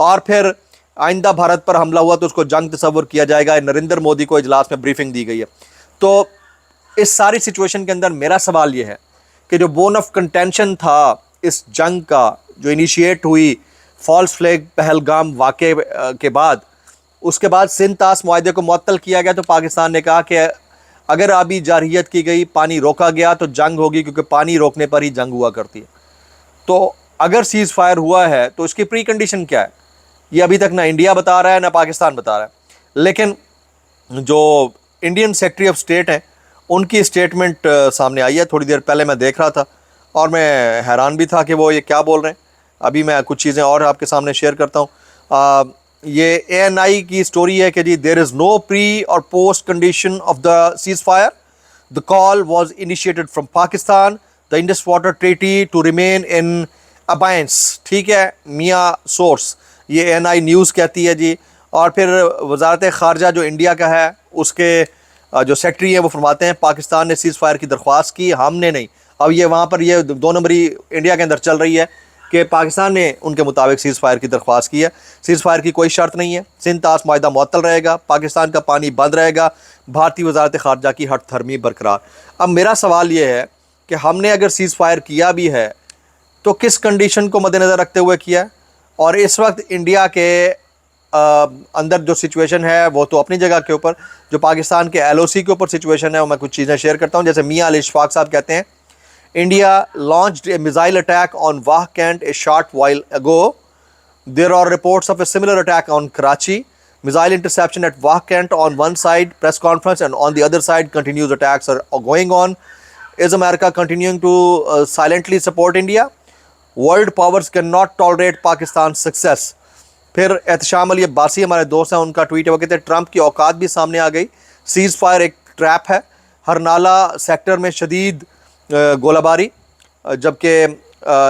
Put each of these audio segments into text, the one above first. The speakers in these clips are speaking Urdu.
اور پھر آئندہ بھارت پر حملہ ہوا تو اس کو جنگ تصور کیا جائے گا. نریندر مودی کو اجلاس میں بریفنگ دی گئی ہے. تو اس ساری سچویشن کے اندر میرا سوال یہ ہے کہ جو بون آف کنٹینشن تھا اس جنگ کا، جو انیشیٹ ہوئی فالس فلیگ پہلگام واقعے کے بعد، اس کے بعد سندھ طاس معاہدے کو معطل کیا گیا، تو پاکستان نے کہا کہ اگر آبی جارحیت کی گئی، پانی روکا گیا تو جنگ ہوگی، کیونکہ پانی روکنے پر ہی جنگ ہوا کرتی ہے. تو اگر سیز فائر ہوا ہے تو اس کی پری کنڈیشن کیا ہے؟ یہ ابھی تک نہ انڈیا بتا رہا ہے نہ پاکستان بتا رہا ہے. لیکن جو انڈین سیکرٹری آف اسٹیٹ ہیں ان کی اسٹیٹمنٹ سامنے آئی ہے. تھوڑی دیر پہلے میں دیکھ رہا تھا اور میں حیران بھی تھا کہ وہ یہ کیا بول رہے ہیں. ابھی میں کچھ چیزیں اور آپ کے سامنے شیئر کرتا ہوں. یہ اے این آئی کی سٹوری ہے کہ جی دیر از نو پری اور post condition of the ceasefire. The call was initiated from Pakistan. The Indus water treaty to remain in abeyance. ٹھیک ہے میاں سورس، یہ اے این آئی نیوز کہتی ہے جی. اور پھر وزارت خارجہ جو انڈیا کا ہے اس کے جو سیکٹری ہیں وہ فرماتے ہیں پاکستان نے سیز فائر کی درخواست کی، ہم نے نہیں. اب یہ وہاں پر یہ دو نمبری انڈیا کے اندر چل رہی ہے کہ پاکستان نے ان کے مطابق سیز فائر کی درخواست کی ہے. سیز فائر کی کوئی شرط نہیں ہے. سندھ طاس معاہدہ معطل رہے گا، پاکستان کا پانی بند رہے گا، بھارتی وزارت خارجہ کی ہٹ دھرمی برقرار. اب میرا سوال یہ ہے کہ ہم نے اگر سیز فائر کیا بھی ہے تو کس کنڈیشن کو مد نظر رکھتے ہوئے کیا ہے؟ اور اس وقت انڈیا کے اندر جو سچویشن ہے وہ تو اپنی جگہ کے اوپر، جو پاکستان کے ایل او سی کے اوپر سچویشن ہے وہ میں کچھ چیزیں شیئر کرتا ہوں. جیسے میاں علی اشفاق صاحب کہتے ہیں India launched a missile attack on Wah Kent a short while ago. There are reports of a similar attack on Karachi. Missile interception at Wah Kent on one side, press conference, and on the other side continuous attacks are going on. Is America continuing to silently support India? World powers cannot tolerate Pakistan's success. پھر احتشام علی عباسی ہمارے دوست ہیں، ان کا ٹویٹ ہے، وہ کہتے ہیں ٹرمپ کی اوقات بھی سامنے آ گئی. سیز فائر ایک ٹریپ ہے. ہرنالہ سیکٹر میں شدید گولہ باری، جبکہ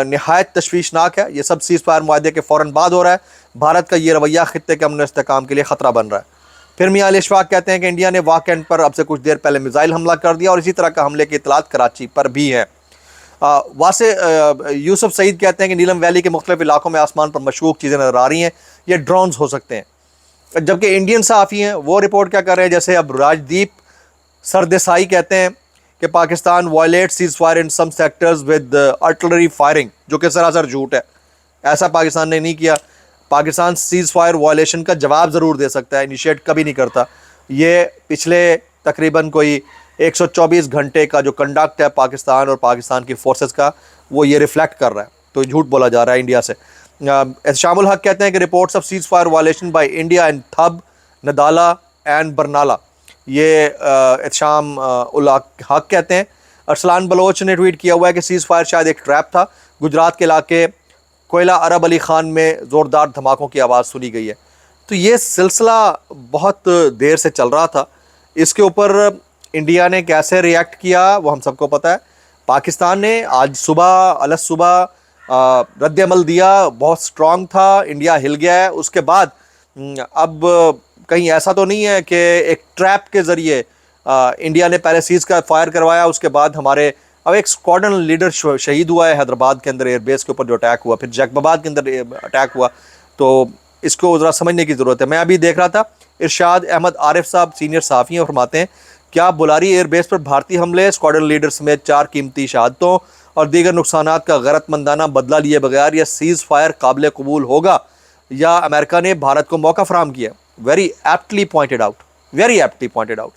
نہایت تشویشناک ہے. یہ سب سیز فائر معاہدے کے فوراً بعد ہو رہا ہے. بھارت کا یہ رویہ خطے کے امن و استحکام کے لیے خطرہ بن رہا ہے. پھر میاں علی اشفاق کہتے ہیں کہ انڈیا نے واہ کینٹ پر اب سے کچھ دیر پہلے میزائل حملہ کر دیا اور اسی طرح کا حملے کی اطلاعات کراچی پر بھی ہیں. واسع یوسف سعید کہتے ہیں کہ نیلم ویلی کے مختلف علاقوں میں آسمان پر مشکوک چیزیں نظر آ رہی ہیں، یہ ڈرونز ہو سکتے ہیں. جبکہ انڈین صحافی ہیں وہ رپورٹ کیا کر رہے ہیں، جیسے اب راجدیپ سردیسائی کہتے ہیں کہ Pakistan violate cease fire in some sectors with artillery firing, جو کہ سراسر جھوٹ ہے. ایسا پاکستان نے نہیں کیا. پاکستان سیز فائر وائلیشن کا جواب ضرور دے سکتا ہے، انیشیٹ کبھی نہیں کرتا. یہ پچھلے تقریباً کوئی 124 گھنٹے کا جو کنڈکٹ ہے پاکستان اور پاکستان کی فورسز کا، وہ یہ ریفلیکٹ کر رہا ہے. تو جھوٹ بولا جا رہا ہے انڈیا سے. احتشام الحق کہتے ہیں کہ reports of ceasefire violation by India in تھب، ندالہ اینڈ برنالہ. یہ احتشام الحق کہتے ہیں. ارسلان بلوچ نے ٹویٹ کیا ہوا ہے کہ سیز فائر شاید ایک ٹریپ تھا. گجرات کے علاقے کوئلہ عرب علی خان میں زوردار دھماکوں کی آواز سنی گئی ہے. تو یہ سلسلہ بہت دیر سے چل رہا تھا. اس کے اوپر انڈیا نے کیسے ریئیکٹ کیا وہ ہم سب کو پتہ ہے. پاکستان نے آج صبح الگ صبح رد عمل دیا، بہت سٹرونگ تھا. انڈیا ہل گیا ہے. اس کے بعد اب کہیں ایسا تو نہیں ہے کہ ایک ٹریپ کے ذریعے انڈیا نے پہلے سیز کا فائر کروایا، اس کے بعد ہمارے اب ایک اسکواڈرن لیڈر شہید ہوا ہے حیدرآباد کے اندر ایئر بیس کے اوپر جو اٹیک ہوا، پھر جیکب آباد کے اندر اٹیک ہوا. تو اس کو ذرا سمجھنے کی ضرورت ہے. میں ابھی دیکھ رہا تھا ارشاد احمد عارف صاحب سینئر صحافی ہیں، فرماتے ہیں کیا بلاری ایئر بیس پر بھارتی حملے، اسکواڈرن لیڈر سمیت 4 قیمتی شہادتوں اور دیگر نقصانات کا غیرت مندانہ بدلہ لیے بغیر یہ سیز فائر قابل قبول ہوگا یا امریکہ نے بھارت کو موقع فراہم کیا؟ Very ایپٹلی pointed out, very ایپٹلی pointed out.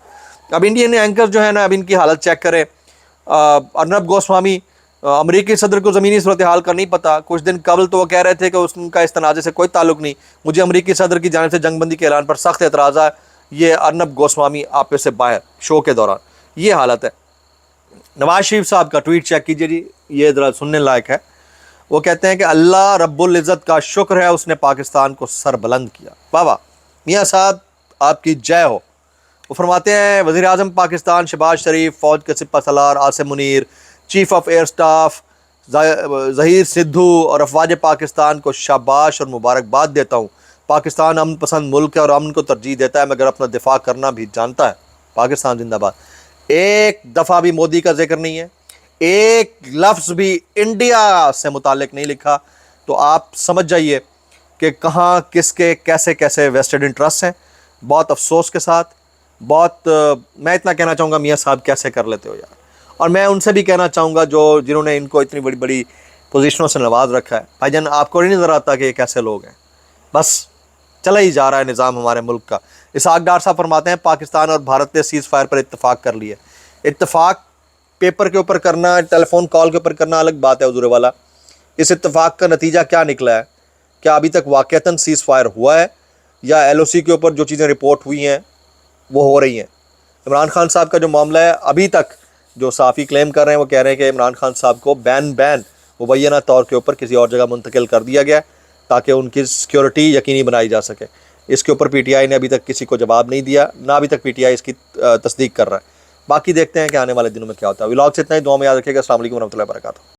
اب انڈین اینکر جو ہے نا، اب ان کی حالت چیک کریں. ارنب گوسوامی، امریکی صدر کو زمینی صورتحال کا نہیں پتہ. کچھ دن قبل تو وہ کہہ رہے تھے کہ ان کا اس تنازع سے کوئی تعلق نہیں، مجھے امریکی صدر کی جانب سے جنگ بندی کے اعلان پر سخت اعتراض ہے. یہ ارنب گوسوامی آپ سے باہر شو کے دوران یہ حالت ہے. نواز شریف صاحب کا ٹویٹ چیک کیجئے جی، یہ ذرا سننے لائق ہے. وہ کہتے ہیں کہ اللہ رب العزت کا شکر ہے اس نے پاکستان کو سر بلند کیا. واہ واہ میاں صاحب آپ کی جے ہو. وہ فرماتے ہیں وزیر اعظم پاکستان شہباز شریف، فوج کے سپہ سالار Asim Munir, chief of air staff Zaheer Sidhu اور افواج پاکستان کو شاباش اور مبارکباد دیتا ہوں. پاکستان امن پسند ملک ہے اور امن کو ترجیح دیتا ہے مگر اپنا دفاع کرنا بھی جانتا ہے. پاکستان زندہ باد. ایک دفعہ بھی مودی کا ذکر نہیں ہے، ایک لفظ بھی انڈیا سے متعلق نہیں لکھا. تو آپ سمجھ جائیے کہ کہاں کس کے کیسے کیسے ویسٹڈ انٹرسٹ ہیں. بہت افسوس کے ساتھ میں اتنا کہنا چاہوں گا میاں صاحب کیسے کر لیتے ہو یار. اور میں ان سے بھی کہنا چاہوں گا جنہوں نے ان کو اتنی بڑی بڑی پوزیشنوں سے نواز رکھا ہے, بھائی جان آپ کو نہیں نظر آتا کہ یہ کیسے لوگ ہیں؟ بس چلا ہی جا رہا ہے نظام ہمارے ملک کا. اسحاق ڈار صاحب فرماتے ہیں پاکستان اور بھارت نے سیز فائر پر اتفاق کر لیا. اتفاق پیپر کے اوپر کرنا, ٹیلی فون کال کے اوپر کرنا الگ بات ہے حضور والا. اس اتفاق کا نتیجہ کیا نکلا ہے؟ کیا ابھی تک واقعتاً سیز فائر ہوا ہے, یا ایل او سی کے اوپر جو چیزیں رپورٹ ہوئی ہیں وہ ہو رہی ہیں؟ عمران خان صاحب کا جو معاملہ ہے, ابھی تک جو صحافی کلیم کر رہے ہیں وہ کہہ رہے ہیں کہ عمران خان صاحب کو بین مبینہ طور کے اوپر کسی اور جگہ منتقل کر دیا گیا تاکہ ان کی سیکیورٹی یقینی بنائی جا سکے. اس کے اوپر پی ٹی آئی نے ابھی تک کسی کو جواب نہیں دیا, نہ ابھی تک پی ٹی آئی اس کی تصدیق کر رہا ہے. باقی دیکھتے ہیں کہ آنے والے دنوں میں کیا ہوتا ہے. ولاگ سے اتنا ہی, دعا میں یاد رکھیے گا. السلام علیکم ورحمۃ اللہ وبرکاتہ.